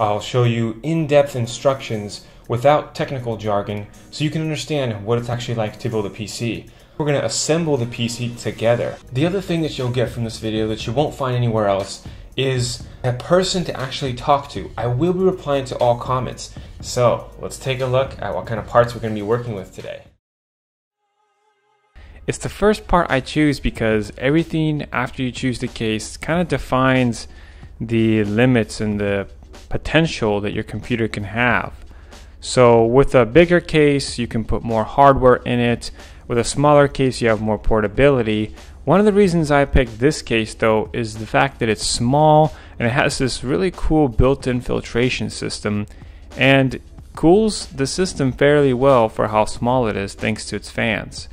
I'll show you in-depth instructions without technical jargon so you can understand what it's actually like to build a PC. We're going to assemble the PC together. The other thing that you'll get from this video that you won't find anywhere else is a person to actually talk to. I will be replying to all comments. So let's take a look at what kind of parts we're going to be working with today. It's the first part I choose because everything after you choose the case kind of defines the limits and the potential that your computer can have. So with a bigger case, you can put more hardware in it. With a smaller case, you have more portability. One of the reasons I picked this case though is the fact that it's small and it has this really cool built-in filtration system and cools the system fairly well for how small it is thanks to its fans.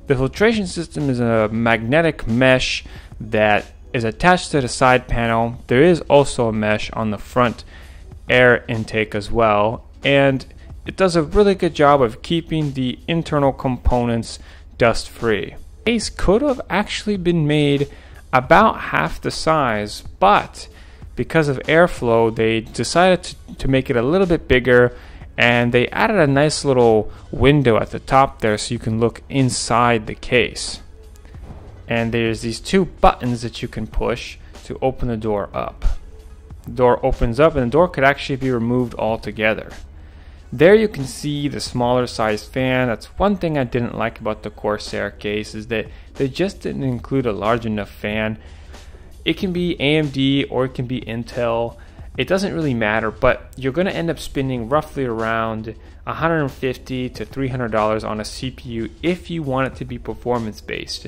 The filtration system is a magnetic mesh that is attached to the side panel. There is also a mesh on the front air intake as well, and it does a really good job of keeping the internal components dust free. The case could have actually been made about half the size, but because of airflow they decided to make it a little bit bigger, and they added a nice little window at the top there so you can look inside the case. And there's these two buttons that you can push to open the door up. The door opens up and the door could actually be removed altogether. There you can see the smaller size fan. That's one thing I didn't like about the Corsair case, is that they just didn't include a large enough fan. It can be AMD or it can be Intel. It doesn't really matter, but you're going to end up spending roughly around $150 to $300 on a CPU if you want it to be performance based.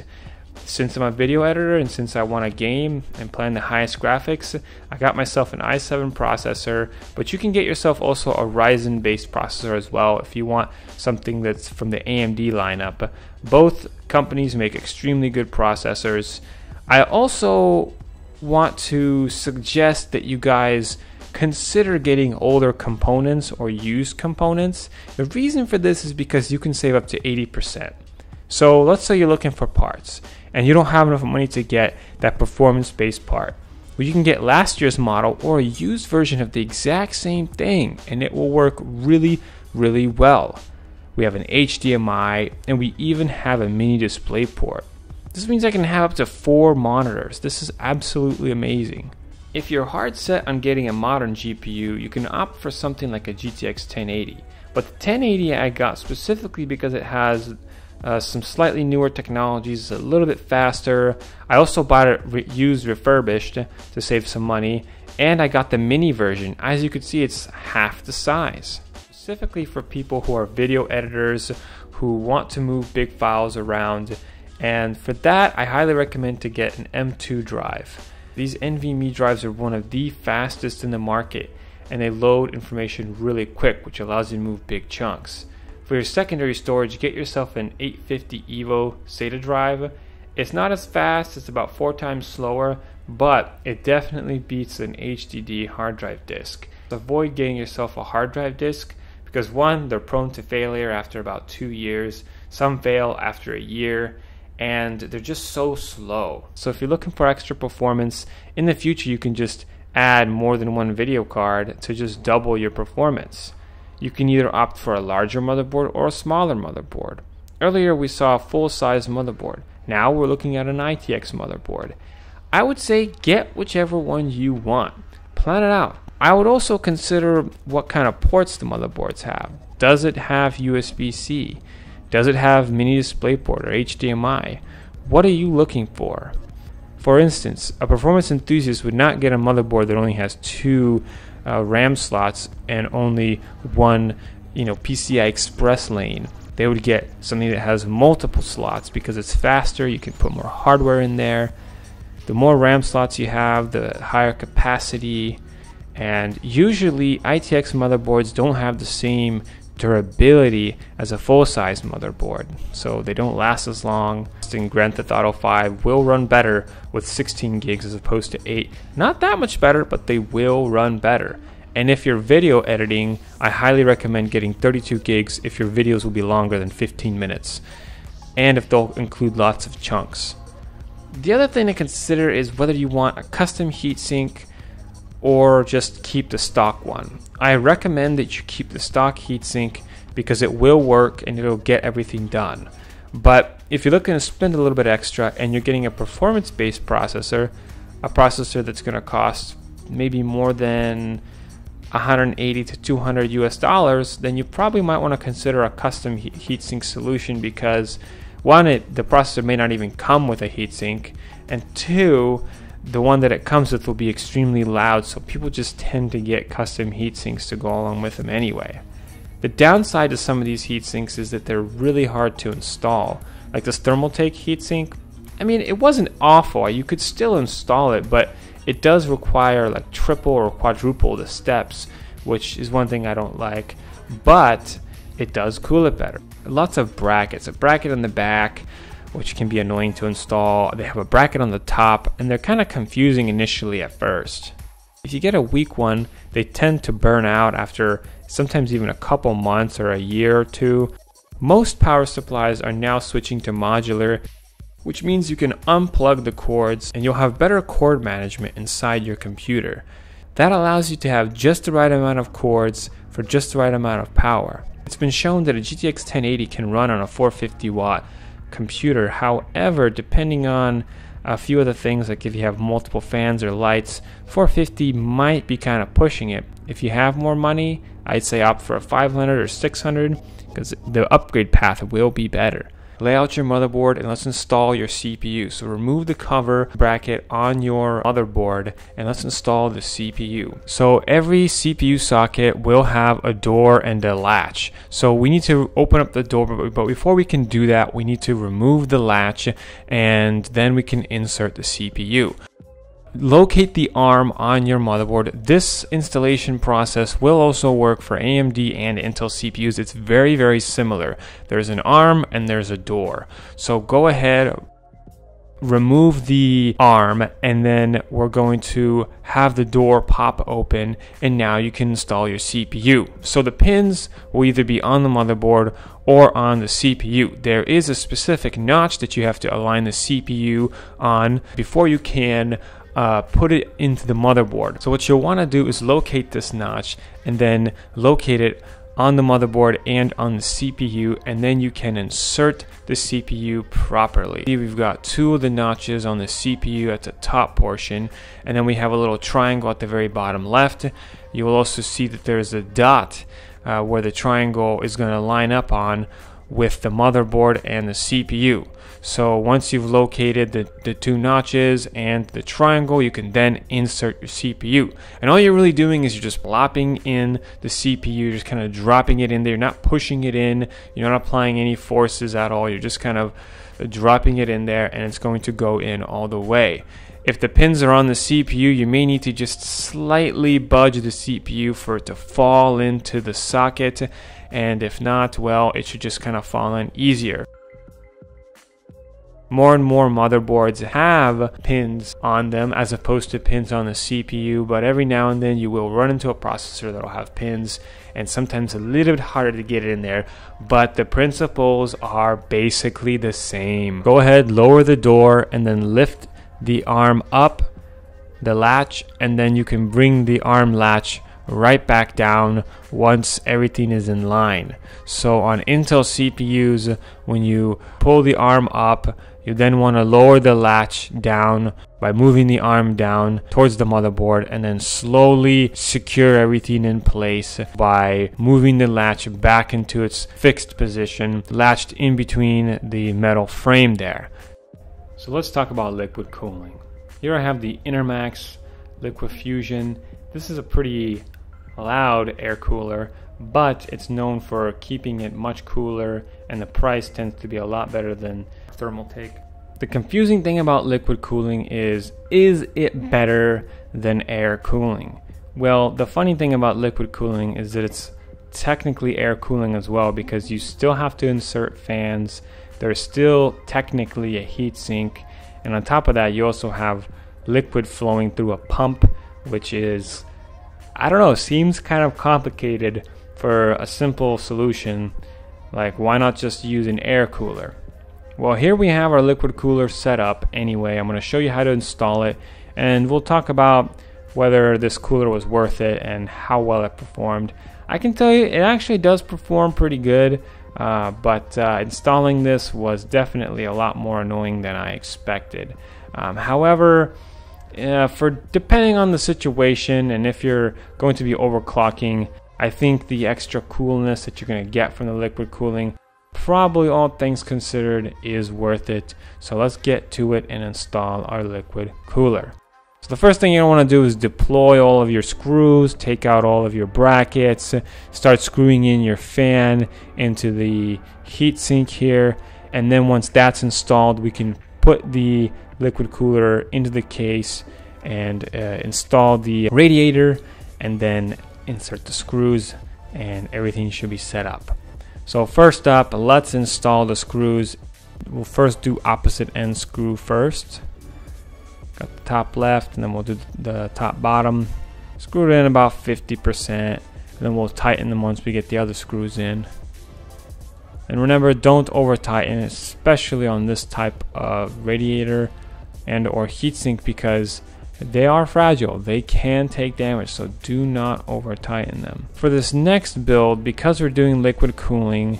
Since I'm a video editor and since I want a game and plan the highest graphics, I got myself an i7 processor, but you can get yourself also a Ryzen based processor as well if you want something that's from the AMD lineup. Both companies make extremely good processors. I also want to suggest that you guys consider getting older components or used components. The reason for this is because you can save up to 80%. So let's say you're looking for parts and you don't have enough money to get that performance-based part. Well, you can get last year's model or a used version of the exact same thing and it will work really, really well. We have an HDMI and we even have a mini display port. This means I can have up to 4 monitors. This is absolutely amazing. If you're hard set on getting a modern GPU, you can opt for something like a GTX 1080. But the 1080 I got specifically because it has some slightly newer technologies, a little bit faster. I also bought it used refurbished to save some money, and I got the mini version. As you can see, it's half the size. Specifically for people who are video editors who want to move big files around, and for that I highly recommend to get an M2 drive. These NVMe drives are one of the fastest in the market and they load information really quick, which allows you to move big chunks. For your secondary storage, get yourself an 850 EVO SATA drive. It's not as fast, it's about 4 times slower, but it definitely beats an HDD hard drive disk. Avoid getting yourself a hard drive disk because one, they're prone to failure after about 2 years, some fail after a year, and they're just so slow. So if you're looking for extra performance, in the future you can just add more than one video card to just double your performance. You can either opt for a larger motherboard or a smaller motherboard. Earlier we saw a full-size motherboard. Now we're looking at an ITX motherboard. I would say get whichever one you want. Plan it out. I would also consider what kind of ports the motherboards have. Does it have USB-C? Does it have mini DisplayPort or HDMI? What are you looking for? For instance, a performance enthusiast would not get a motherboard that only has 2 RAM slots and only one PCI Express lane. They would get something that has multiple slots because it's faster, you can put more hardware in there. The more RAM slots you have, the higher capacity, and usually ITX motherboards don't have the same durability as a full-size motherboard, so they don't last as long. Grand Theft Auto 5 will run better with 16 gigs as opposed to 8. Not that much better, but they will run better. And if you're video editing, I highly recommend getting 32 gigs if your videos will be longer than 15 minutes, and if they'll include lots of chunks. The other thing to consider is whether you want a custom heatsink or just keep the stock one. I recommend that you keep the stock heatsink because it will work and it'll get everything done. But if you're looking to spend a little bit extra and you're getting a performance-based processor, a processor that's going to cost maybe more than 180 to 200 US dollars, then you probably might want to consider a custom heatsink solution, because one, the processor may not even come with a heatsink, and two, the one that it comes with will be extremely loud, so people just tend to get custom heatsinks to go along with them anyway. The downside to some of these heatsinks is that they're really hard to install. Like this Thermaltake heatsink, I mean, it wasn't awful. You could still install it, but it does require like triple or quadruple the steps, which is one thing I don't like, but it does cool it better. Lots of brackets, a bracket on the back, which can be annoying to install. They have a bracket on the top, and they're kind of confusing initially at first. If you get a weak one, they tend to burn out after sometimes even a couple months or a year or two. Most power supplies are now switching to modular, which means you can unplug the cords and you'll have better cord management inside your computer. That allows you to have just the right amount of cords for just the right amount of power. It's been shown that a GTX 1080 can run on a 450 watt computer. However, depending on a few other things, like if you have multiple fans or lights, 450 might be kind of pushing it. If you have more money, I'd say opt for a 500 or 600, because the upgrade path will be better. Lay out your motherboard and let's install your CPU. So remove the cover bracket on your motherboard and let's install the CPU. So every CPU socket will have a door and a latch. So we need to open up the door, but before we can do that, we need to remove the latch and then we can insert the CPU. Locate the ARM on your motherboard. This installation process will also work for AMD and Intel CPUs. It's very, very similar. There's an ARM and there's a door. So go ahead, remove the ARM, and then we're going to have the door pop open, and now you can install your CPU. So the pins will either be on the motherboard or on the CPU. There is a specific notch that you have to align the CPU on before you can put it into the motherboard. So what you'll want to do is locate this notch and then locate it on the motherboard and on the CPU, and then you can insert the CPU properly. We've got two of the notches on the CPU at the top portion, and then we have a little triangle at the very bottom left. You will also see that there's a dot where the triangle is going to line up on with the motherboard and the CPU. So once you've located the two notches and the triangle, you can then insert your CPU. And all you're really doing is you're just plopping in the CPU, just kind of dropping it in there. You're not pushing it in, you're not applying any forces at all. You're just kind of dropping it in there, and it's going to go in all the way. If the pins are on the CPU, you may need to just slightly budge the CPU for it to fall into the socket, and if not, well, it should just kind of fall in easier. More and more motherboards have pins on them as opposed to pins on the CPU, but every now and then you will run into a processor that'll have pins, and sometimes a little bit harder to get it in there, but the principles are basically the same. Go ahead, lower the door, and then lift the arm up, the latch, and then you can bring the arm latch right back down once everything is in line. So on Intel CPUs, when you pull the arm up, you then want to lower the latch down by moving the arm down towards the motherboard, and then slowly secure everything in place by moving the latch back into its fixed position, latched in between the metal frame there. So let's talk about liquid cooling. Here I have the Intermax Liquid Fusion. This is a pretty loud air cooler, but it's known for keeping it much cooler, and the price tends to be a lot better than Thermaltake. The confusing thing about liquid cooling is it better than air cooling? Well, the funny thing about liquid cooling is that it's technically air cooling as well, because you still have to insert fans. There's still technically a heatsink, and on top of that you also have liquid flowing through a pump, which is, I don't know, seems kind of complicated for a simple solution. Like, why not just use an air cooler? Well, here we have our liquid cooler set up anyway. I'm going to show you how to install it, and we'll talk about whether this cooler was worth it and how well it performed. I can tell you it actually does perform pretty good, but installing this was definitely a lot more annoying than I expected. However, for depending on the situation and if you're going to be overclocking, I think the extra coolness that you're going to get from the liquid cooling, probably all things considered, is worth it. So let's get to it and install our liquid cooler. So the first thing you want to do is deploy all of your screws, take out all of your brackets, start screwing in your fan into the heatsink here, and then once that's installed, we can put the liquid cooler into the case and install the radiator, and then insert the screws, and everything should be set up. So first up, let's install the screws. We'll first do opposite end screw first. Got the top left, and then we'll do the top bottom. Screw it in about 50%, and then we'll tighten them once we get the other screws in. And remember, don't over tighten, especially on this type of radiator and or heatsink, because they are fragile. They can take damage, so do not over tighten them. For this next build, because we're doing liquid cooling,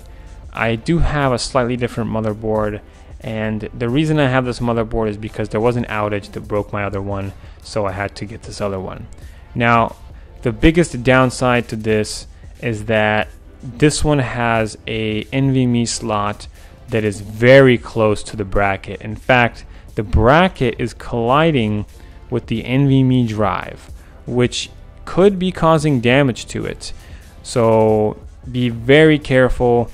I do have a slightly different motherboard. And the reason I have this motherboard is because there was an outage that broke my other one, so I had to get this other one. Now, the biggest downside to this is that this one has a NVMe slot that is very close to the bracket. In fact, the bracket is colliding with the NVMe drive, which could be causing damage to it. So be very careful.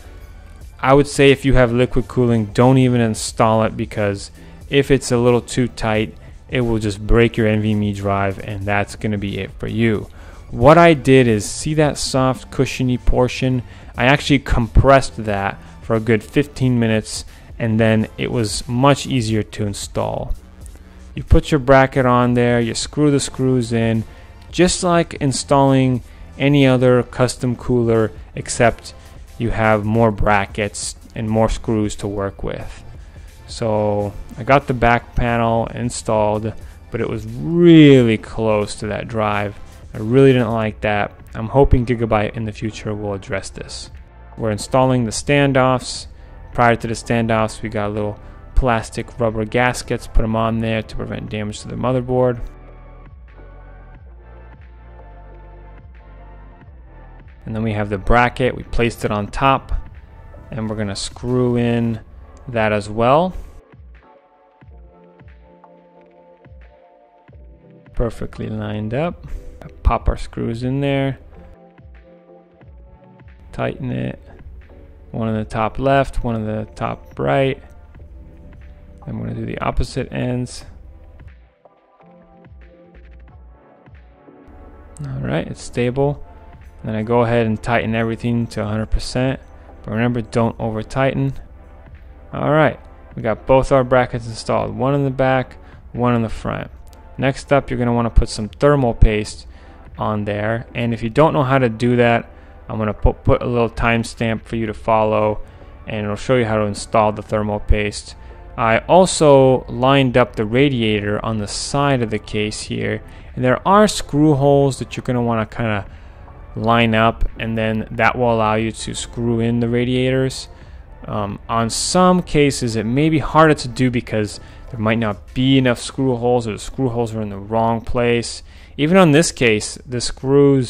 I would say if you have liquid cooling, don't even install it, because if it's a little too tight, it will just break your NVMe drive, and that's going to be it for you. What I did is, see that soft cushiony portion? I actually compressed that for a good 15 minutes, and then it was much easier to install. You put your bracket on there, you screw the screws in, just like installing any other custom cooler, except you have more brackets and more screws to work with. So I got the back panel installed, but it was really close to that drive. I really didn't like that. I'm hoping Gigabyte in the future will address this. We're installing the standoffs. Prior to the standoffs, we got a little plastic rubber gaskets, put them on there to prevent damage to the motherboard. And then we have the bracket. We placed it on top, and we're going to screw in that as well. Perfectly lined up. Pop our screws in there. Tighten it. One on the top left, one on the top right. I'm going to do the opposite ends. Alright, it's stable. Then I go ahead and tighten everything to 100%. But remember, don't over tighten. Alright, we got both our brackets installed. One in the back, one in the front. Next up, you're going to want to put some thermal paste on there. And if you don't know how to do that, I'm going to put a little timestamp for you to follow, and it'll show you how to install the thermal paste. I also lined up the radiator on the side of the case here, and there are screw holes that you're going to want to kind of line up, and then that will allow you to screw in the radiators. On some cases it may be harder to do because there might not be enough screw holes, or the screw holes are in the wrong place. Even on this case, the screw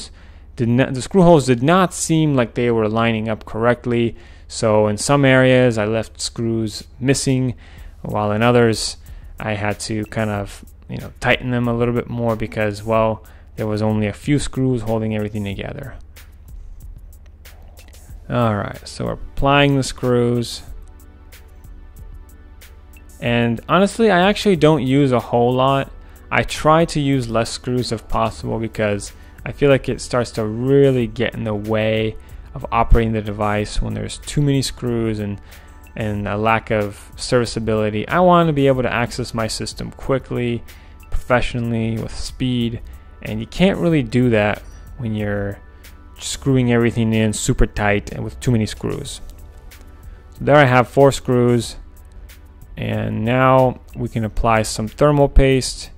holes did not seem like they were lining up correctly. So in some areas I left screws missing, while in others I had to kind of tighten them a little bit more because, well, there was only a few screws holding everything together. Alright, so we're applying the screws. And honestly, I actually don't use a whole lot. I try to use less screws if possible because I feel like it starts to really get in the way of operating the device when there's too many screws and a lack of serviceability. I want to be able to access my system quickly, professionally, with speed. And you can't really do that when you're screwing everything in super tight and with too many screws. So there I have 4 screws, and now we can apply some thermal paste.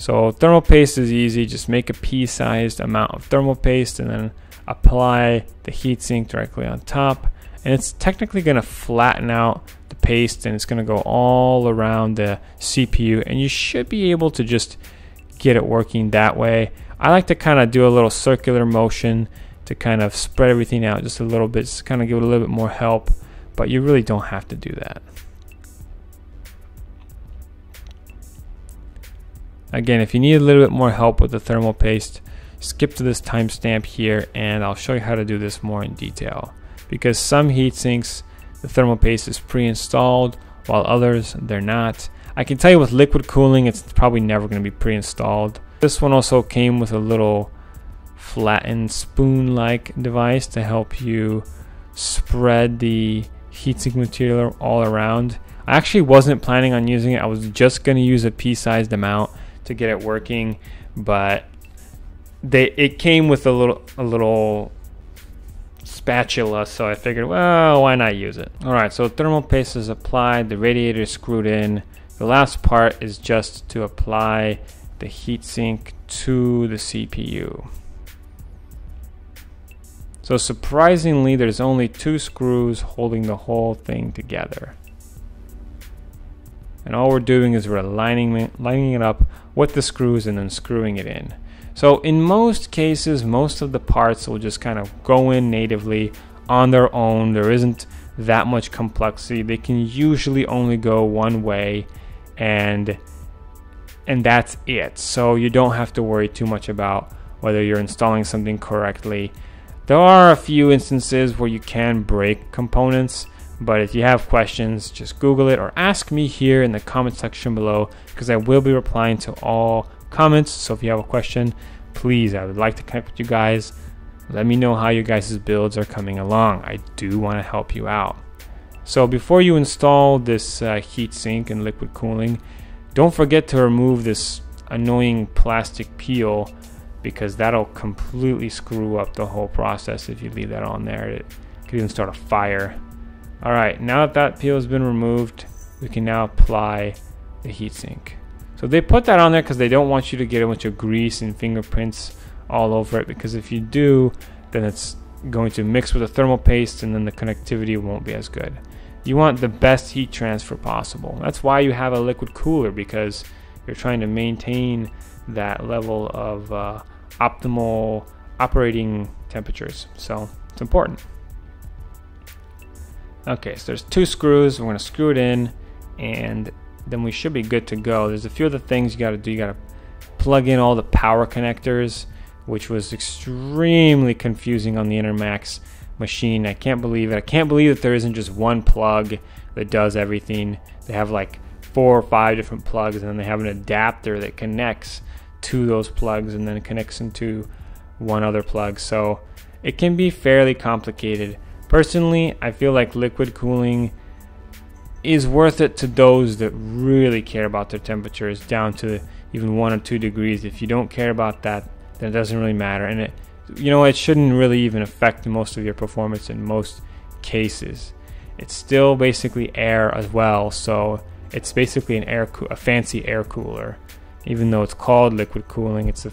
So thermal paste is easy. Just make a pea-sized amount of thermal paste and then apply the heatsink directly on top. And it's technically going to flatten out the paste, and it's going to go all around the CPU, and you should be able to just get it working that way. I like to kind of do a little circular motion to kind of spread everything out just a little bit, just kind of give it a little bit more help, but you really don't have to do that. Again, if you need a little bit more help with the thermal paste, skip to this timestamp here and I'll show you how to do this more in detail. Because some heat sinks, the thermal paste is pre-installed, while others, they're not. I can tell you with liquid cooling, it's probably never going to be pre-installed. This one also came with a little flattened spoon-like device to help you spread the heatsink material all around. I actually wasn't planning on using it. I was just going to use a pea-sized amount to get it working, but it came with a little spatula, so I figured, well, why not use it? All right, so thermal paste is applied, the radiator is screwed in. The last part is just to apply the heatsink to the CPU. So surprisingly, there's only 2 screws holding the whole thing together. And all we're doing is we're lining it up with the screws and then screwing it in. So in most cases, most of the parts will just kind of go in natively on their own. There isn't that much complexity. They can usually only go one way, and that's it. So you don't have to worry too much about whether you're installing something correctly. There are a few instances where you can break components, but if you have questions, just Google it or ask me here in the comment section below, because I will be replying to all comments. So if you have a question, please, I would like to connect with you guys. Let me know how your guys' builds are coming along. I do want to help you out. So before you install this heatsink and liquid cooling, don't forget to remove this annoying plastic peel, because that'll completely screw up the whole process if you leave that on there. It could even start a fire. All right, now that peel has been removed, we can now apply the heatsink. So they put that on there because they don't want you to get a bunch of grease and fingerprints all over it, because if you do, then it's going to mix with the thermal paste and then the connectivity won't be as good. You want the best heat transfer possible. That's why you have a liquid cooler, because you're trying to maintain that level of optimal operating temperatures. So it's important. Okay, so there's 2 screws. We're going to screw it in, and then we should be good to go. There's a few other things you got to do. You got to plug in all the power connectors, which was extremely confusing on the Intermax machine. I can't believe it. I can't believe that there isn't just one plug that does everything. They have like 4 or 5 different plugs, and then they have an adapter that connects to those plugs and then it connects into one other plug. So it can be fairly complicated. Personally, I feel like liquid cooling is worth it to those that really care about their temperatures down to even 1 or 2 degrees. If you don't care about that, then it doesn't really matter, and it shouldn't really even affect most of your performance in most cases. It's still basically air as well, so it's basically a fancy air cooler. Even though it's called liquid cooling, it's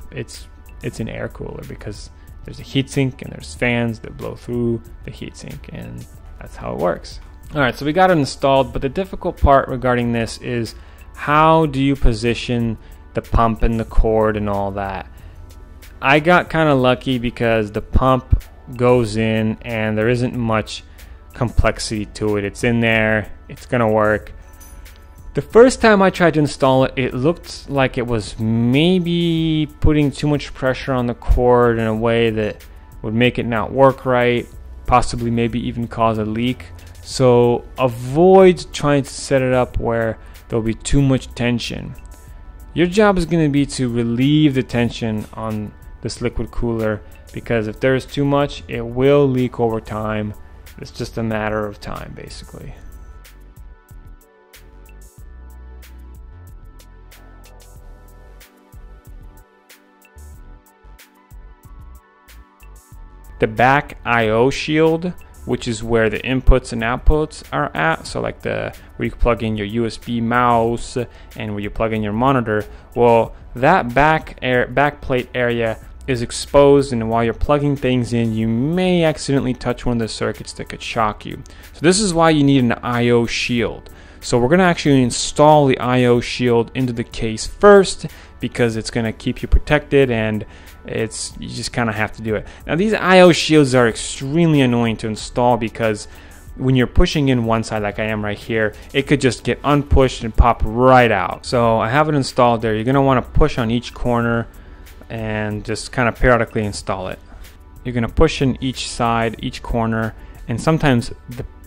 an air cooler, because there's a heatsink and there's fans that blow through the heatsink, and that's how it works. All right, so we got it installed, but the difficult part regarding this is how do you position the pump and the cord and all that. I got kind of lucky because the pump goes in and there isn't much complexity to it. It's in there, it's gonna work. The first time I tried to install it, it looked like it was maybe putting too much pressure on the cord in a way that would make it not work right, possibly maybe even cause a leak. So avoid trying to set it up where there'll be too much tension. Your job is going to be to relieve the tension on this liquid cooler, because if there's too much, it will leak over time. It's just a matter of time, basically. The back I/O shield which is where the inputs and outputs are at. So like where you plug in your USB mouse and where you plug in your monitor. Well, that back plate area is exposed, and while you're plugging things in, you may accidentally touch one of the circuits that could shock you. So this is why you need an IO shield. So we're going to actually install the IO shield into the case first, because it's going to keep you protected, and you just kind of have to do it. Now these IO shields are extremely annoying to install, because when you're pushing in one side like I am right here, it could just get unpushed and pop right out. So I have it installed there. You're going to want to push on each corner and just kind of periodically install it. You're going to push in each side, each corner, and sometimes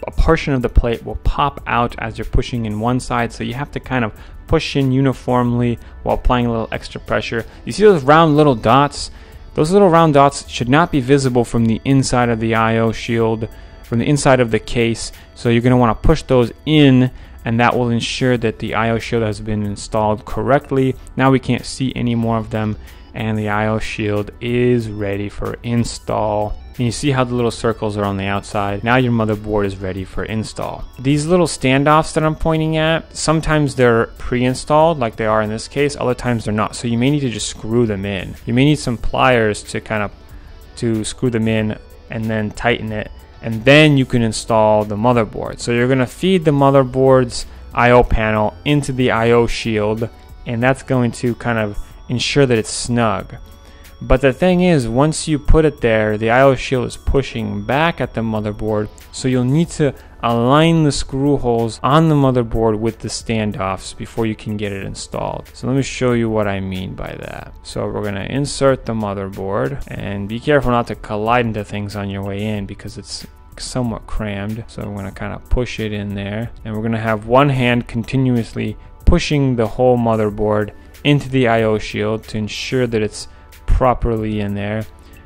a portion of the plate will pop out as you're pushing in one side, so you have to kind of push in uniformly while applying a little extra pressure. You see those round little dots? Those little round dots should not be visible from the inside of the IO shield, from the inside of the case, so you're going to want to push those in, and that will ensure that the IO shield has been installed correctly. Now we can't see any more of them, and the IO shield is ready for install. And you see how the little circles are on the outside. Now your motherboard is ready for install. These little standoffs that I'm pointing at, sometimes they're pre-installed like they are in this case, other times they're not. So you may need to just screw them in. You may need some pliers to screw them in and then tighten it, and then you can install the motherboard. So you're gonna feed the motherboard's IO panel into the IO shield, and that's going to kind of ensure that it's snug. But the thing is, once you put it there, the IO shield is pushing back at the motherboard, so you'll need to align the screw holes on the motherboard with the standoffs before you can get it installed. So let me show you what I mean by that. So we're going to insert the motherboard, and be careful not to collide into things on your way in, because it's somewhat crammed. So I'm going to kind of push it in there, and we're going to have one hand continuously pushing the whole motherboard into the IO shield to ensure that it's properly in there,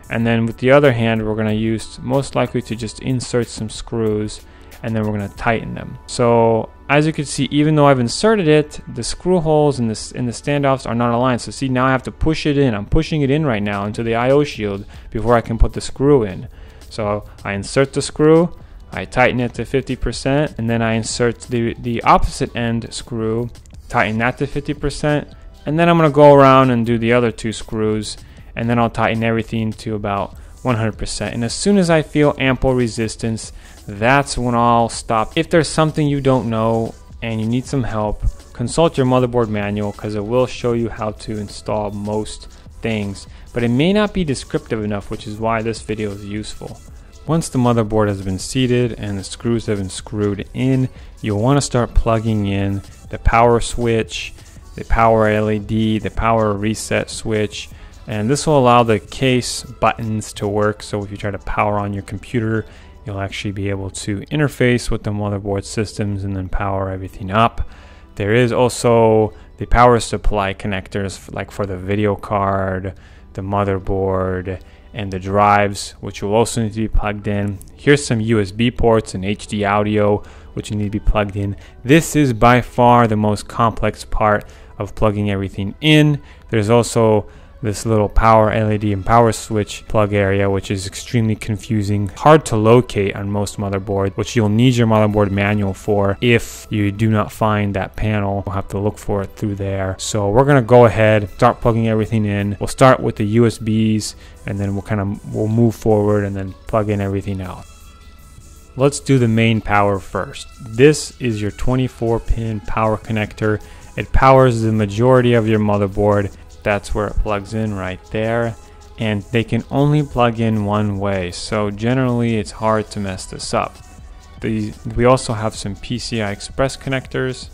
and then with the other hand we're going to use most likely to just insert some screws, and then we're going to tighten them. So as you can see, even though I've inserted it, the screw holes in the standoffs are not aligned. So see, now I have to push it in. I'm pushing it in right now into the IO shield before I can put the screw in. So I insert the screw, I tighten it to 50%, and then I insert the opposite end screw, tighten that to 50%, and then I'm going to go around and do the other two screws, and then I'll tighten everything to about 100%. And as soon as I feel ample resistance, that's when I'll stop. If there's something you don't know and you need some help, consult your motherboard manual, because it will show you how to install most things, but it may not be descriptive enough, which is why this video is useful. Once the motherboard has been seated and the screws have been screwed in, you'll want to start plugging in the power switch, the power LED, the power reset switch, and this will allow the case buttons to work. So if you try to power on your computer, you'll actually be able to interface with the motherboard systems and then power everything up. There is also the power supply connectors, like for the video card, the motherboard, and the drives, which will also need to be plugged in. Here's some USB ports and HD audio, which need to be plugged in. This is by far the most complex part of plugging everything in. There's also this little power LED and power switch plug area, which is extremely confusing, hard to locate on most motherboards, which you'll need your motherboard manual for. If you do not find that panel, you'll have to look for it through there. So we're gonna go ahead, start plugging everything in. We'll start with the USBs, and then we'll move forward and then plug in everything out. Let's do the main power first. This is your 24-pin power connector. It powers the majority of your motherboard. That's where it plugs in right there. And they can only plug in one way, so generally it's hard to mess this up. We also have some PCI Express connectors.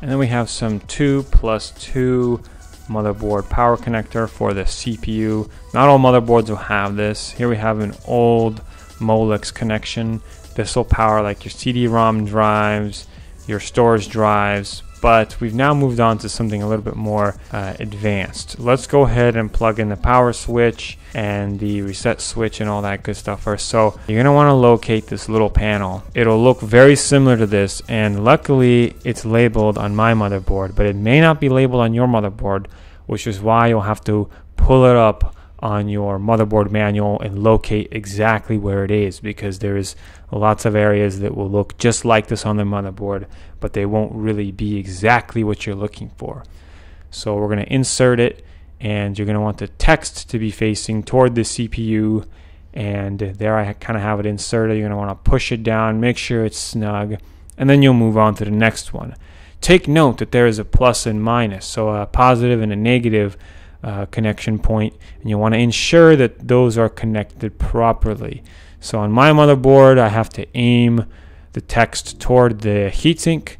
And then we have some 2+2 motherboard power connector for the CPU. Not all motherboards will have this. Here we have an old Molex connection. This will power like your CD-ROM drives, your storage drives, but we've now moved on to something a little bit more advanced. Let's go ahead and plug in the power switch and the reset switch and all that good stuff first. So you're going to want to locate this little panel. It'll look very similar to this, and luckily it's labeled on my motherboard, but it may not be labeled on your motherboard, which is why you'll have to pull it up on your motherboard manual and locate exactly where it is, because there's lots of areas that will look just like this on the motherboard, but they won't really be exactly what you're looking for. So we're going to insert it, and you're going to want the text to be facing toward the CPU, and there I kind of have it inserted. You're going to want to push it down, make sure it's snug, and then you'll move on to the next one. Take note that there is a plus and minus, so a positive and a negative connection point, and you want to ensure that those are connected properly. So on my motherboard, I have to aim the text toward the heatsink,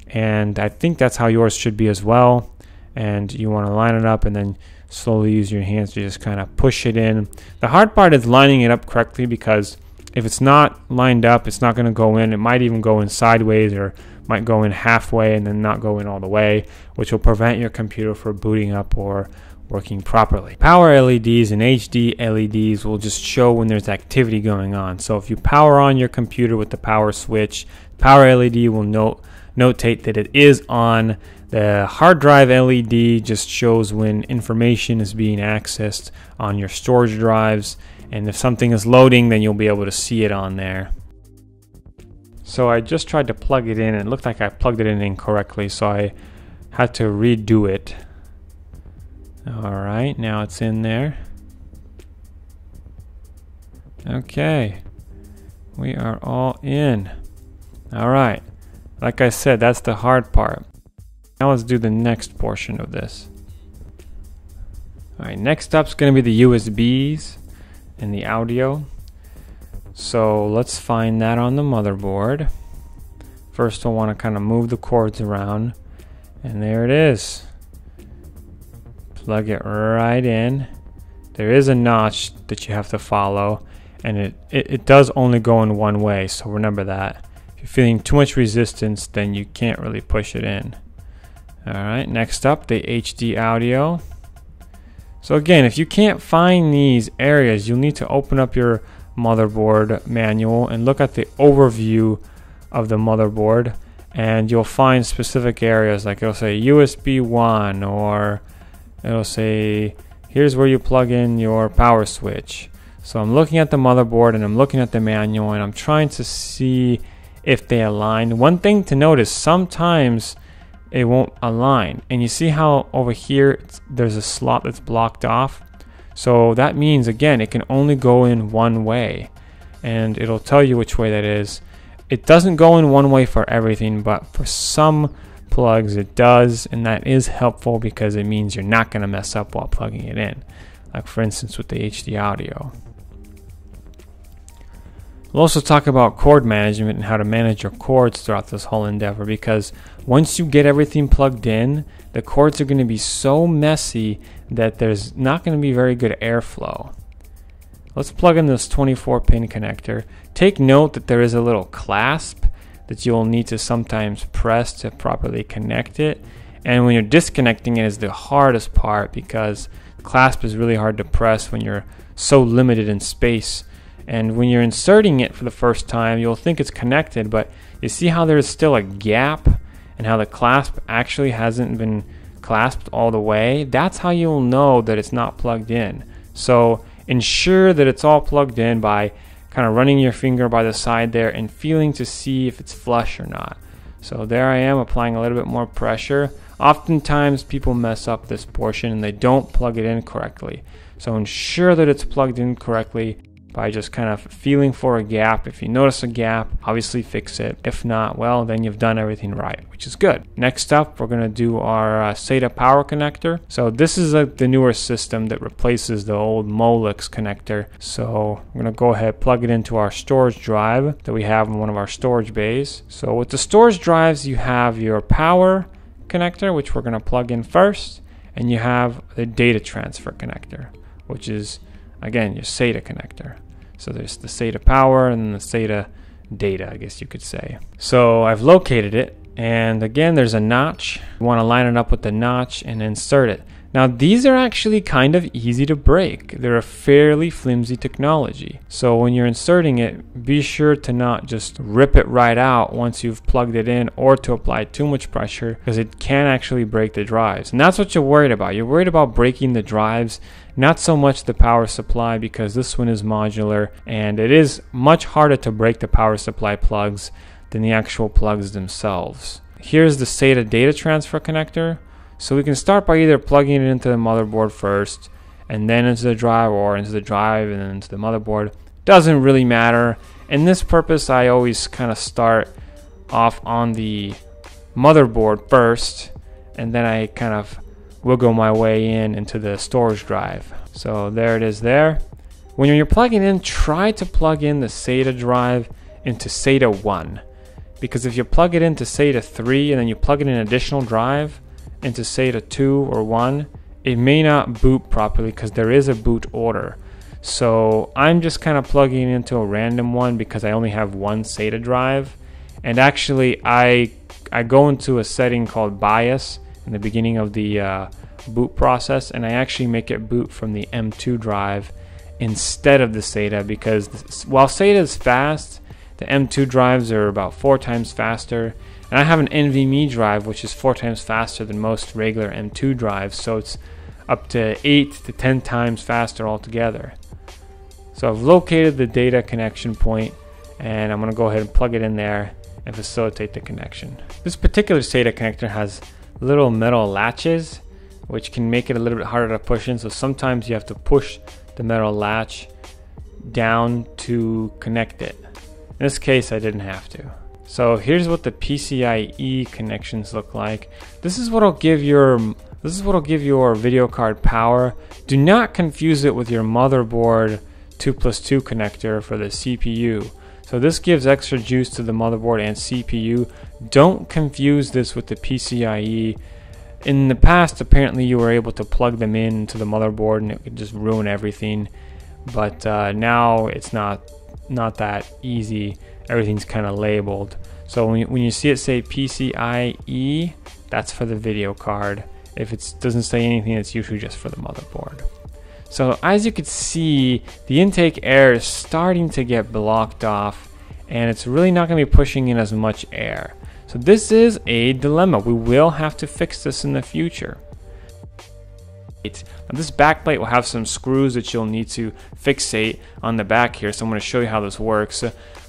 and I think that's how yours should be as well. And you want to line it up and then slowly use your hands to just kind of push it in. The hard part is lining it up correctly, because if it's not lined up, it's not going to go in. It might even go in sideways, or might go in halfway and then not go in all the way, which will prevent your computer from booting up or working properly. Power LEDs and HD LEDs will just show when there's activity going on. So if you power on your computer with the power switch, power LED will notate that it is on. The hard drive LED just shows when information is being accessed on your storage drives, and if something is loading, then you'll be able to see it on there. So I just tried to plug it in, and it looked like I plugged it in incorrectly, so I had to redo it. Alright, now it's in there. Okay, we are all in. Alright, like I said, that's the hard part. Now let's do the next portion of this. Alright, next up is going to be the USBs and the audio. So let's find that on the motherboard. First we'll want to kind of move the cords around, and there it is. Plug it right in. There is a notch that you have to follow, and it does only go in one way, so remember that. If you're feeling too much resistance, then you can't really push it in. Alright, next up, the HD audio. So again, if you can't find these areas, you'll need to open up your motherboard manual and look at the overview of the motherboard, and you'll find specific areas, like it'll say USB 1, or it'll say here's where you plug in your power switch. So I'm looking at the motherboard and I'm looking at the manual, and I'm trying to see if they align. One thing to notice, sometimes it won't align, and you see how over here there's a slot that's blocked off. So that means, again, it can only go in one way, and it'll tell you which way that is. It doesn't go in one way for everything, but for some plugs it does, and that is helpful because it means you're not going to mess up while plugging it in, like for instance with the HD audio. We'll also talk about cord management and how to manage your cords throughout this whole endeavor, because once you get everything plugged in, the cords are going to be so messy that there's not going to be very good airflow. Let's plug in this 24-pin connector. Take note that there is a little clasp that you'll need to sometimes press to properly connect it, and when you're disconnecting it is the hardest part, because clasp is really hard to press when you're so limited in space. And when you're inserting it for the first time, you'll think it's connected, but you see how there's still a gap and how the clasp actually hasn't been clasped all the way? That's how you'll know that it's not plugged in. So ensure that it's all plugged in by kind of running your finger by the side there and feeling to see if it's flush or not. So there I am, applying a little bit more pressure. Oftentimes people mess up this portion and they don't plug it in correctly. So ensure that it's plugged in correctly by just kind of feeling for a gap. If you notice a gap, obviously fix it. If not, well, then you've done everything right, which is good. Next up, we're going to do our SATA power connector. So this is the newer system that replaces the old Molex connector. So I'm going to go ahead, plug it into our storage drive that we have in one of our storage bays. So with the storage drives, you have your power connector, which we're going to plug in first, and you have the data transfer connector, which is, again, your SATA connector. So there's the SATA power and the SATA data, I guess you could say. So I've located it, and again, there's a notch. You want to line it up with the notch and insert it. Now these are actually kind of easy to break. They're a fairly flimsy technology. So when you're inserting it, be sure to not just rip it right out once you've plugged it in, or to apply too much pressure, because it can actually break the drives. And that's what you're worried about. You're worried about breaking the drives, not so much the power supply, because this one is modular and it is much harder to break the power supply plugs than the actual plugs themselves. Here's the SATA data transfer connector. So we can start by either plugging it into the motherboard first and then into the drive, or into the drive and then into the motherboard. Doesn't really matter. In this purpose, I always kind of start off on the motherboard first, and then I kind of wiggle my way into the storage drive. So there it is there. When you're plugging in, try to plug in the SATA drive into SATA 1. Because if you plug it into SATA 3 and then you plug in an additional drive into SATA 2 or 1, it may not boot properly because there is a boot order. So I'm just kind of plugging it into a random one because I only have one SATA drive. And actually I go into a setting called BIOS in the beginning of the boot process, and I actually make it boot from the M2 drive instead of the SATA, because while SATA is fast, the M2 drives are about 4 times faster. And I have an NVMe drive which is 4 times faster than most regular M2 drives, so it's up to 8 to 10 times faster altogether. So I've located the data connection point, and I'm going to go ahead and plug it in there and facilitate the connection. This particular SATA connector has little metal latches which can make it a little bit harder to push in, so sometimes you have to push the metal latch down to connect it. In this case I didn't have to. So here's what the PCIe connections look like. This is what'll give your video card power. Do not confuse it with your motherboard 2+2 connector for the CPU. So this gives extra juice to the motherboard and CPU. Don't confuse this with the PCIe. In the past, apparently you were able to plug them into the motherboard and it could just ruin everything. But now it's not that easy. Everything's kind of labeled. So when you see it say PCIe, that's for the video card. If it doesn't say anything, it's usually just for the motherboard. So as you can see, the intake air is starting to get blocked off, and it's really not going to be pushing in as much air. So this is a dilemma. We will have to fix this in the future. Now this backplate will have some screws that you'll need to fixate on the back here, so I'm going to show you how this works.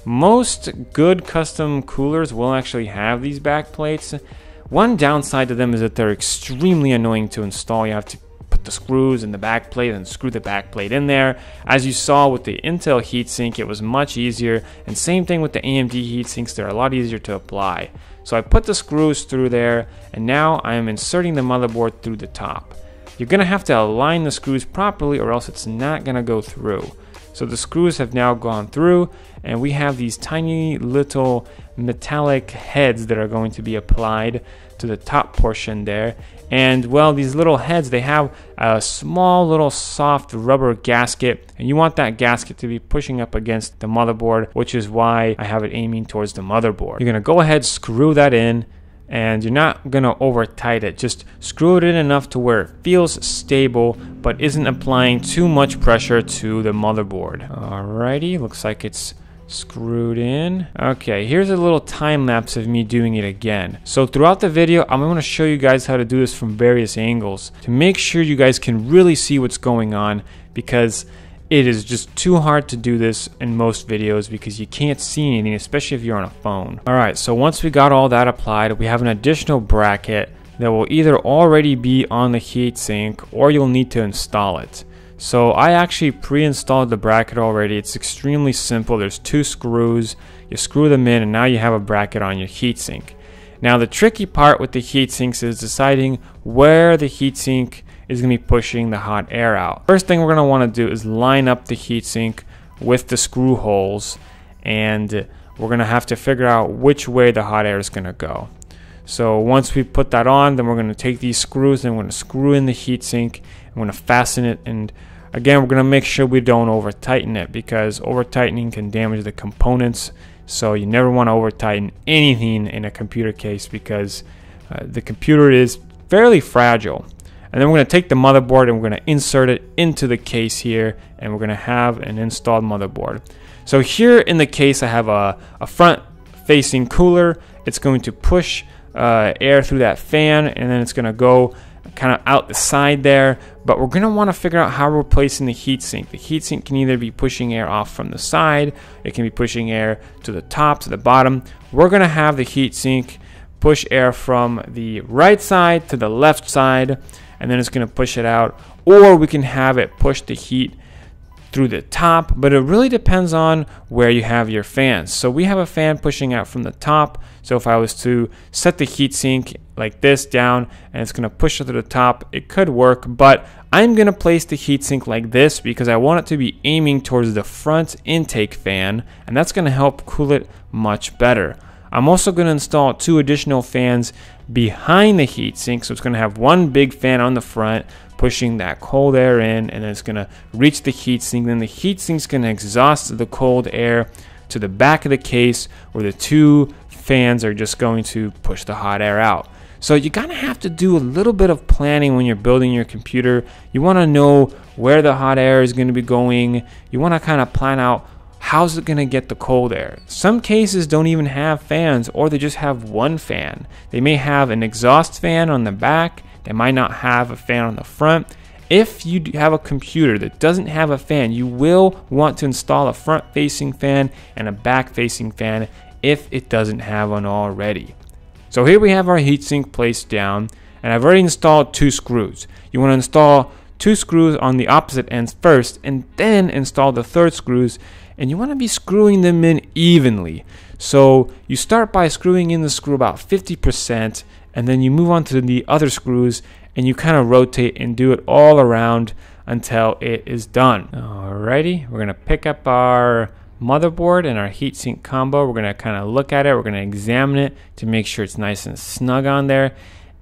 Most good custom coolers will actually have these backplates. One downside to them is that they're extremely annoying to install. You have to put the screws in the backplate and screw the backplate in there. As you saw with the Intel heatsink, it was much easier, and same thing with the AMD heatsinks, they're a lot easier to apply. So I put the screws through there, and now I am inserting the motherboard through the top. You're going to have to align the screws properly or else it's not going to go through. So the screws have now gone through, and we have these tiny little metallic heads that are going to be applied to the top portion there. And well, these little heads, they have a small little soft rubber gasket, and you want that gasket to be pushing up against the motherboard, which is why I have it aiming towards the motherboard. You're going to go ahead, screw that in, and you're not going to over tight it. Just screw it in enough to where it feels stable but isn't applying too much pressure to the motherboard. Alrighty, looks like it's screwed in. Okay, here's a little time lapse of me doing it again. So throughout the video, I'm going to show you guys how to do this from various angles to make sure you guys can really see what's going on, because it is just too hard to do this in most videos because you can't see anything, especially if you're on a phone. Alright, so once we got all that applied, we have an additional bracket that will either already be on the heatsink or you'll need to install it. So I actually pre-installed the bracket already. It's extremely simple. There's 2 screws. You screw them in and now you have a bracket on your heatsink. Now the tricky part with the heatsinks is deciding where the heatsink is going to be pushing the hot air out. First thing we're going to want to do is line up the heatsink with the screw holes, and we're going to have to figure out which way the hot air is going to go. So once we put that on, then we're going to take these screws and we're going to screw in the heatsink and we're going to fasten it, and again we're going to make sure we don't over tighten it, because over tightening can damage the components. So you never want to over tighten anything in a computer case, because the computer is fairly fragile. And then we're going to take the motherboard and we're going to insert it into the case here, and we're going to have an installed motherboard. So here in the case I have a front facing cooler. It's going to push air through that fan, and then it's going to go kind of out the side there, but we're going to want to figure out how we're placing the heatsink. The heatsink can either be pushing air off from the side, it can be pushing air to the top, to the bottom. We're going to have the heatsink push air from the right side to the left side, and then it's going to push it out, or we can have it push the heat through the top, but it really depends on where you have your fans. So we have a fan pushing out from the top, so if I was to set the heatsink like this down and it's going to push it to the top, it could work, but I'm going to place the heatsink like this because I want it to be aiming towards the front intake fan, and that's going to help cool it much better. I'm also going to install 2 additional fans behind the heatsink, so it's going to have one big fan on the front pushing that cold air in, and then it's going to reach the heatsink. Then the heatsink's going to exhaust the cold air to the back of the case, where the 2 fans are just going to push the hot air out. So you're going to have to do a little bit of planning when you're building your computer. You want to know where the hot air is going to be going. You want to kind of plan out how's it going to get the cold air. Some cases don't even have fans, or they just have one fan. They may have an exhaust fan on the back. They might not have a fan on the front. If you have a computer that doesn't have a fan, you will want to install a front-facing fan and a back-facing fan if it doesn't have one already. So here we have our heatsink placed down, and I've already installed 2 screws. You want to install 2 screws on the opposite ends first, and then install the 3rd screws, and you want to be screwing them in evenly. So you start by screwing in the screw about 50%, and then you move on to the other screws, and you kind of rotate and do it all around until it is done. Alrighty, we're going to pick up our motherboard and our heatsink combo. We're going to kind of look at it, we're going to examine it to make sure it's nice and snug on there.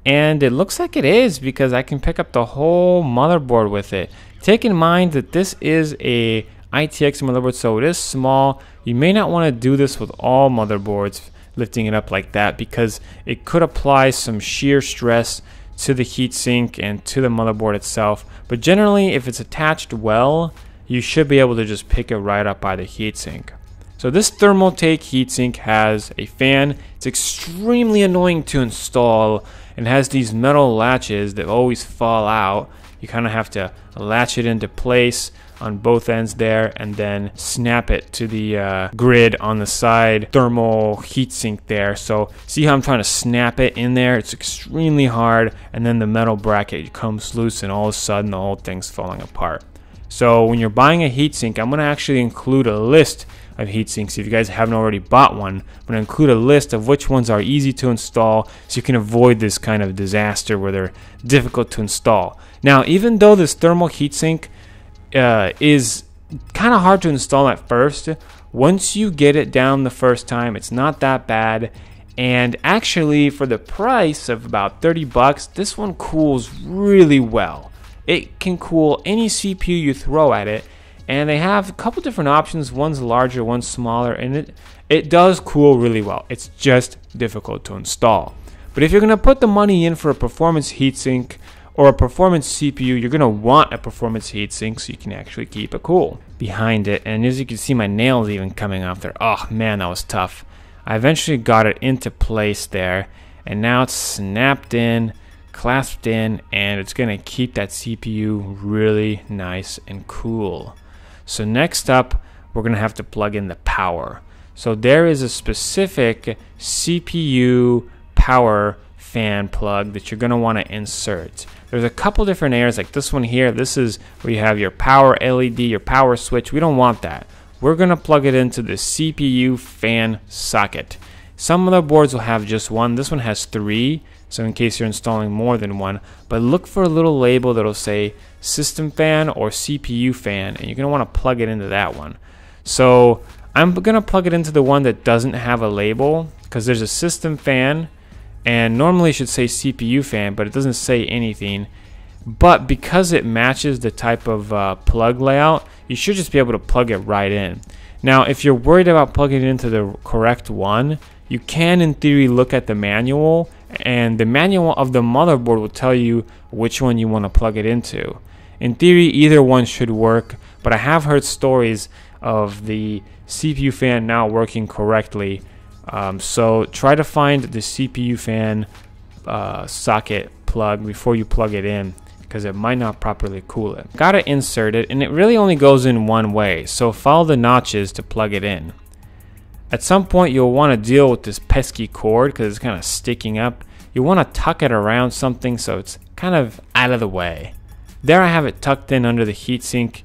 And it looks like it is, because I can pick up the whole motherboard with it. Take in mind that this is a ITX motherboard, so it is small. You may not want to do this with all motherboards, lifting it up like that, because it could apply some shear stress to the heatsink and to the motherboard itself. But generally, if it's attached well, you should be able to just pick it right up by the heatsink. So this Thermaltake heatsink has a fan. It's extremely annoying to install and has these metal latches that always fall out. You kind of have to latch it into place on both ends there, and then snap it to the grid on the side thermal heatsink there. So see how I'm trying to snap it in there? It's extremely hard, and then the metal bracket comes loose, and all of a sudden the whole thing's falling apart. So when you're buying a heatsink, I'm going to actually include a list of heatsinks. If you guys haven't already bought one, I'm going to include a list of which ones are easy to install, so you can avoid this kind of disaster where they're difficult to install. Now, even though this thermal heatsink is kind of hard to install at first, once you get it down the first time, it's not that bad. And actually, for the price of about 30 bucks, this one cools really well. It can cool any CPU you throw at it, and they have a couple different options. One's larger, one's smaller, and it does cool really well. It's just difficult to install. But if you're going to put the money in for a performance heatsink or a performance CPU, you're going to want a performance heatsink so you can actually keep it cool behind it. And as you can see, my nails even coming off there. Oh man, that was tough. I eventually got it into place there, and now it's snapped in, clasped in, and it's going to keep that CPU really nice and cool. So next up, we're going to have to plug in the power. So there is a specific CPU power fan plug that you're going to want to insert. There's a couple different areas, like this one here. This is where you have your power LED, your power switch. We don't want that. We're going to plug it into the CPU fan socket. Some motherboards will have just one. This one has 3, so in case you're installing more than one. But look for a little label that'll say system fan or CPU fan, and you're going to want to plug it into that one. So I'm going to plug it into the one that doesn't have a label, because there's a system fan, and normally it should say CPU fan, but it doesn't say anything. But because it matches the type of plug layout, you should just be able to plug it right in. Now, if you're worried about plugging it into the correct one, you can in theory look at the manual, and the manual of the motherboard will tell you which one you want to plug it into. In theory, either one should work, but I have heard stories of the CPU fan now working correctly. So try to find the CPU fan socket plug before you plug it in, because it might not properly cool it. Gotta insert it, and it really only goes in one way, so follow the notches to plug it in. At some point you'll want to deal with this pesky cord because it's kind of sticking up. You want to tuck it around something so it's kind of out of the way. There I have it tucked in under the heatsink,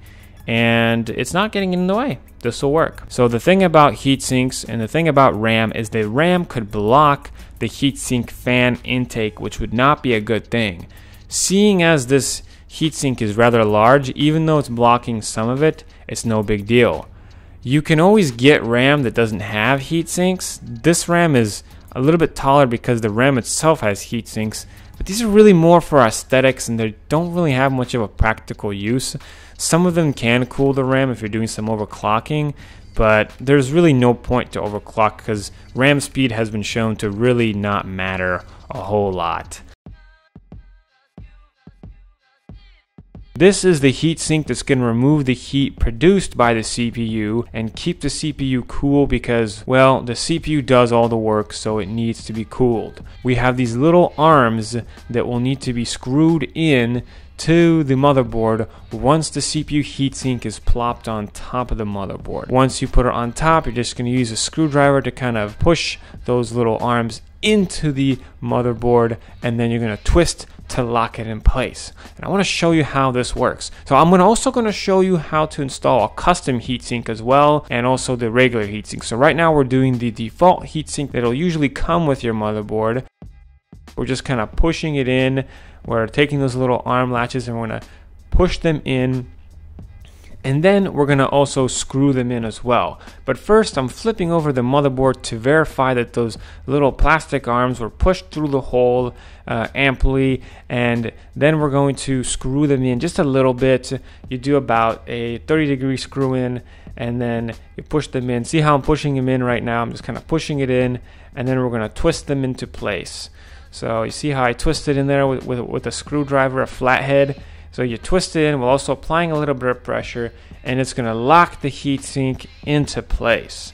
and it's not getting in the way. This will work. So the thing about heatsinks and the thing about RAM is the RAM could block the heatsink fan intake, which would not be a good thing. Seeing as this heatsink is rather large, even though it's blocking some of it, it's no big deal. You can always get RAM that doesn't have heatsinks. This RAM is a little bit taller because the RAM itself has heatsinks, but these are really more for aesthetics and they don't really have much of a practical use. Some of them can cool the RAM if you're doing some overclocking, but there's really no point to overclock because RAM speed has been shown to really not matter a whole lot. This is the heatsink that's going to remove the heat produced by the CPU and keep the CPU cool because, well, the CPU does all the work, so it needs to be cooled. We have these little arms that will need to be screwed in to the motherboard once the CPU heatsink is plopped on top of the motherboard. Once you put it on top, you're just going to use a screwdriver to kind of push those little arms into the motherboard, and then you're going to twist to lock it in place. And I want to show you how this works. So I'm also going to show you how to install a custom heatsink as well, and also the regular heatsink. So right now we're doing the default heatsink that'll usually come with your motherboard. We're just kind of pushing it in. We're taking those little arm latches and we're going to push them in, and then we're going to also screw them in as well. But first I'm flipping over the motherboard to verify that those little plastic arms were pushed through the hole amply, and then we're going to screw them in just a little bit. You do about a 30-degree screw in, and then you push them in. See how I'm pushing them in right now? I'm just kind of pushing it in, and then we're going to twist them into place. So you see how I twisted in there with a screwdriver, a flathead. So you twist it in while also applying a little bit of pressure, and it's going to lock the heatsink into place.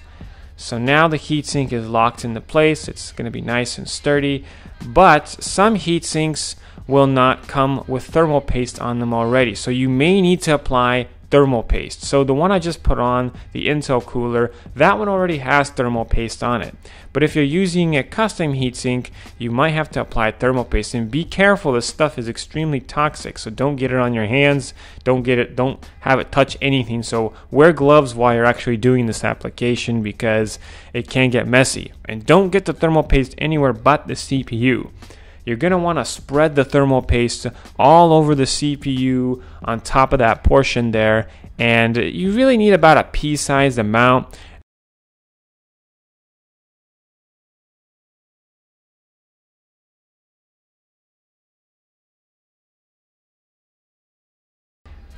So now the heatsink is locked into place. It's going to be nice and sturdy, but some heatsinks will not come with thermal paste on them already. So you may need to apply thermal paste. So the one I just put on, the Intel cooler, that one already has thermal paste on it. But if you're using a custom heatsink, you might have to apply thermal paste. And be careful, this stuff is extremely toxic, so don't get it on your hands, don't have it touch anything. So wear gloves while you're actually doing this application because it can get messy. And don't get the thermal paste anywhere but the CPU. You're going to want to spread the thermal paste all over the CPU on top of that portion there, and you really need about a pea-sized amount.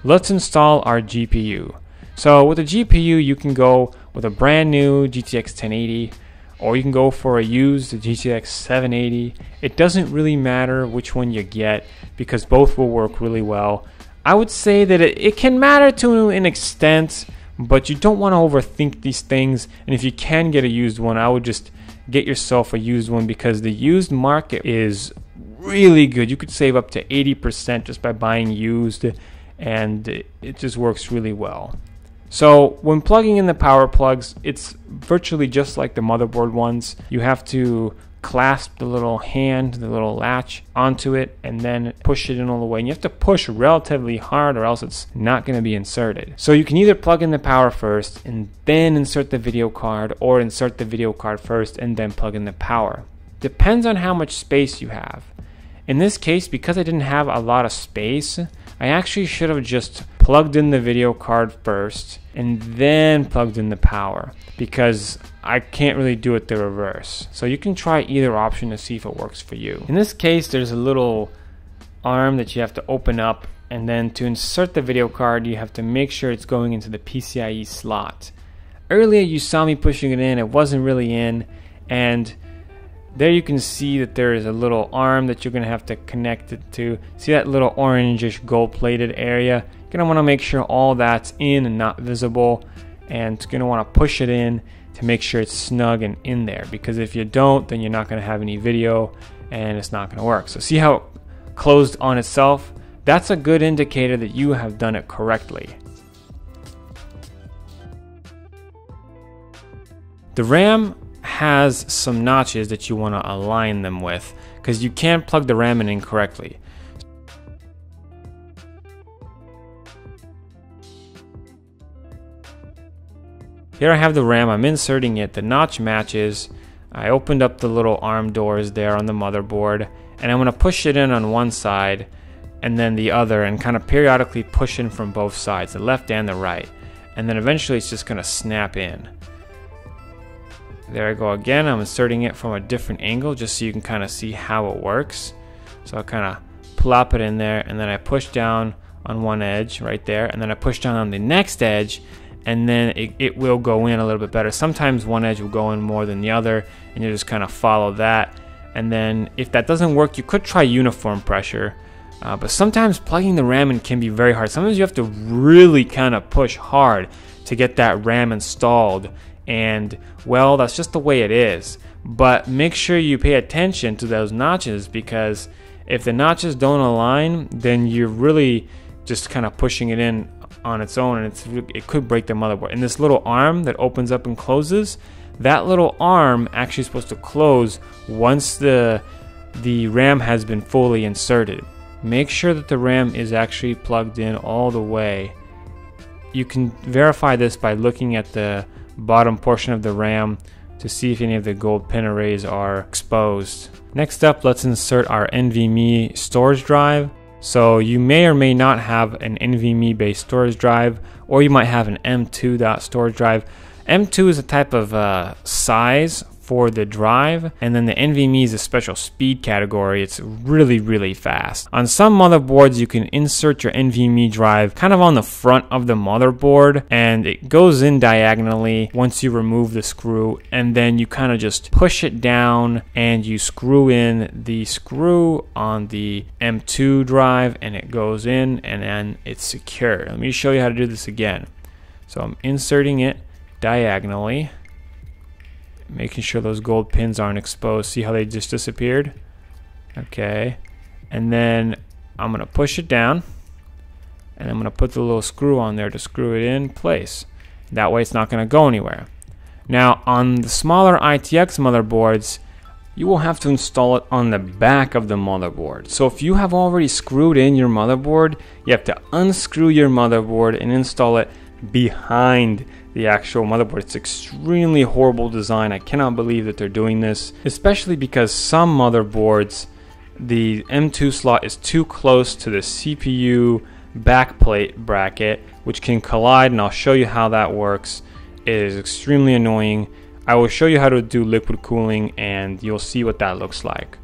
Let's install our GPU. So with a GPU you can go with a brand new GTX 1080, or you can go for a used GTX 780. It doesn't really matter which one you get because both will work really well. I would say that it can matter to an extent, but you don't want to overthink these things. And if you can get a used one, I would just get yourself a used one because the used market is really good. You could save up to 80% just by buying used, and it just works really well. So when plugging in the power plugs, it's virtually just like the motherboard ones. You have to clasp the little hand, the little latch onto it, and then push it in all the way. And you have to push relatively hard or else it's not going to be inserted. So you can either plug in the power first and then insert the video card, or insert the video card first and then plug in the power. Depends on how much space you have. In this case, because I didn't have a lot of space, I actually should have just plugged in the video card first and then plugged in the power, because I can't really do it the reverse. So you can try either option to see if it works for you. In this case, there's a little arm that you have to open up, and then to insert the video card you have to make sure it's going into the PCIe slot. Earlier you saw me pushing it in, it wasn't really in, and there you can see that there is a little arm that you're going to have to connect it to. See that little orangish gold plated area? You're going to want to make sure all that's in and not visible, and you're going to want to push it in to make sure it's snug and in there, because if you don't, then you're not going to have any video and it's not going to work. So see how closed on itself, that's a good indicator that you have done it correctly. The RAM has some notches that you want to align them with, because you can plug the RAM in incorrectly. Here I have the RAM, I'm inserting it, the notch matches. I opened up the little arm doors there on the motherboard, and I'm going to push it in on one side and then the other, and kind of periodically push in from both sides, the left and the right. And then eventually it's just going to snap in. There I go again, I'm inserting it from a different angle just so you can kind of see how it works. So I'll kind of plop it in there, and then I push down on one edge right there, and then I push down on the next edge, and then it will go in a little bit better. Sometimes one edge will go in more than the other, and you just kind of follow that. And then if that doesn't work, you could try uniform pressure, but sometimes plugging the RAM in can be very hard. Sometimes you have to really kind of push hard to get that RAM installed, and well, that's just the way it is. But make sure you pay attention to those notches, because if the notches don't align, then you're really just kind of pushing it in on its own, and it could break the motherboard. And this little arm that opens up and closes, that little arm actually is supposed to close once the RAM has been fully inserted. Make sure that the RAM is actually plugged in all the way. You can verify this by looking at the bottom portion of the RAM to see if any of the gold pin arrays are exposed. Next up, let's insert our NVMe storage drive. So you may or may not have an NVMe based storage drive, or you might have an M2 storage drive. M2 is a type of size for the drive, and then the NVMe is a special speed category. It's really, really fast. On some motherboards, you can insert your NVMe drive kind of on the front of the motherboard, and it goes in diagonally once you remove the screw, and then you kind of just push it down and you screw in the screw on the M2 drive, and it goes in, and then it's secure. Let me show you how to do this again. So I'm inserting it diagonally, making sure those gold pins aren't exposed. See how they just disappeared? Okay. And then I'm going to push it down, and I'm going to put the little screw on there to screw it in place. That way it's not going to go anywhere. Now on the smaller ITX motherboards, you will have to install it on the back of the motherboard. So if you have already screwed in your motherboard, you have to unscrew your motherboard and install it behind the actual motherboard. It's extremely horrible design. I cannot believe that they're doing this, especially because some motherboards, the M2 slot is too close to the CPU backplate bracket, which can collide, and I'll show you how that works. It is extremely annoying. I will show you how to do liquid cooling, and you'll see what that looks like.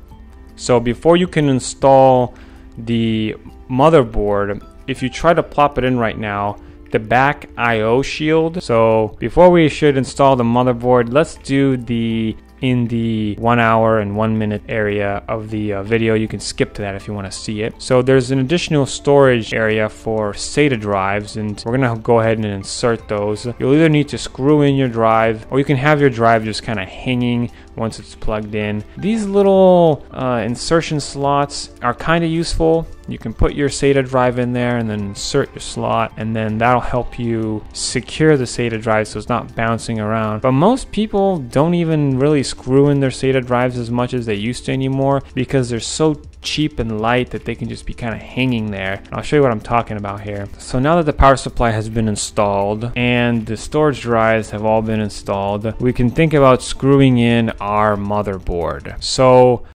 So before you can install the motherboard, if you try to plop it in right now, the back IO shield. So before we should install the motherboard, let's do in the 1 hour and 1 minute area of the video. You can skip to that if you want to see it. So there's an additional storage area for SATA drives, and we're gonna go ahead and insert those. You'll either need to screw in your drive, or you can have your drive just kind of hanging once it's plugged in. These little insertion slots are kind of useful. You can put your SATA drive in there and then insert your slot, and then that'll help you secure the SATA drive so it's not bouncing around. But most people don't even really screw in their SATA drives as much as they used to anymore, because they're so cheap and light that they can just be kind of hanging there. I'll show you what I'm talking about here. So now that the power supply has been installed and the storage drives have all been installed, we can think about screwing in our motherboard. So